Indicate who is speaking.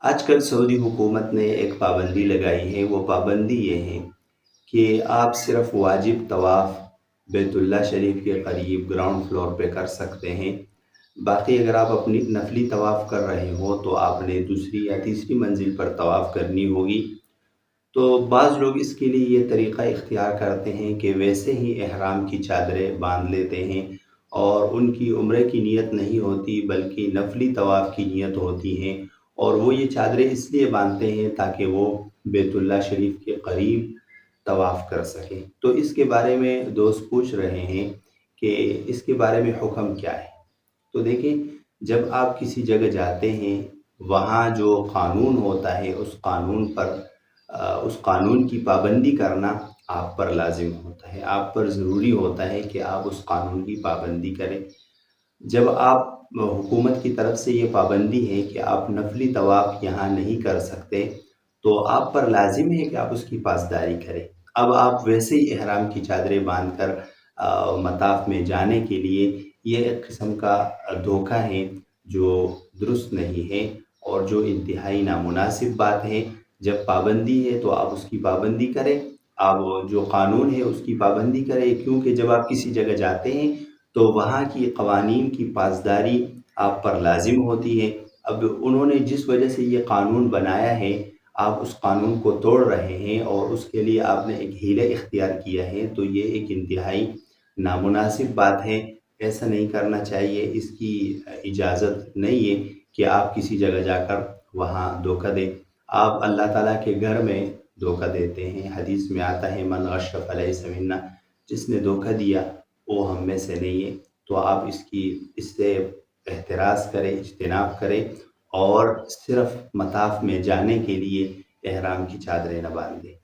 Speaker 1: آج کل سعودی حکومت نے ایک پابندی لگائی ہے، وہ پابندی یہ ہے کہ آپ صرف واجب طواف بیت اللہ شریف کے قریب گراؤنڈ فلور پہ کر سکتے ہیں۔ باقی اگر آپ اپنی نفلی طواف کر رہے ہو تو آپ نے دوسری یا تیسری منزل پر طواف کرنی ہوگی۔ تو بعض لوگ اس کے لیے یہ طریقہ اختیار کرتے ہیں کہ ویسے ہی احرام کی چادریں باندھ لیتے ہیں، اور ان کی عمرے کی نیت نہیں ہوتی بلکہ نفلی طواف کی نیت ہوتی ہے، اور وہ یہ چادریں اس لیے باندھتے ہیں تاکہ وہ بیت اللہ شریف کے قریب طواف کر سکیں۔ تو اس کے بارے میں دوست پوچھ رہے ہیں کہ اس کے بارے میں حکم کیا ہے۔ تو دیکھیں، جب آپ کسی جگہ جاتے ہیں، وہاں جو قانون ہوتا ہے اس قانون کی پابندی کرنا آپ پر لازم ہوتا ہے، آپ پر ضروری ہوتا ہے کہ آپ اس قانون کی پابندی کریں۔ جب آپ حکومت کی طرف سے یہ پابندی ہے کہ آپ نفلی طواف یہاں نہیں کر سکتے، تو آپ پر لازم ہے کہ آپ اس کی پاسداری کریں۔ اب آپ ویسے ہی احرام کی چادریں باندھ کر مطاف میں جانے کے لیے، یہ ایک قسم کا دھوکہ ہے جو درست نہیں ہے اور جو انتہائی نامناسب بات ہے۔ جب پابندی ہے تو آپ اس کی پابندی کریں، آپ جو قانون ہے اس کی پابندی کریں، کیونکہ جب آپ کسی جگہ جاتے ہیں تو وہاں کی قوانین کی پاسداری آپ پر لازم ہوتی ہے۔ اب انہوں نے جس وجہ سے یہ قانون بنایا ہے، آپ اس قانون کو توڑ رہے ہیں اور اس کے لیے آپ نے ایک حیلہ اختیار کیا ہے، تو یہ ایک انتہائی نامناسب بات ہے۔ ایسا نہیں کرنا چاہیے، اس کی اجازت نہیں ہے کہ آپ کسی جگہ جا کر وہاں دھوکہ دیں۔ آپ اللہ تعالیٰ کے گھر میں دھوکہ دیتے ہیں۔ حدیث میں آتا ہے من غش فلیس منا، جس نے دھوکہ دیا وہ ہم میں سے نہیں ہے۔ تو آپ اس سے احتراز کریں، اجتناب کریں، اور صرف مطاف میں جانے کے لیے احرام کی چادریں نہ باندھیں۔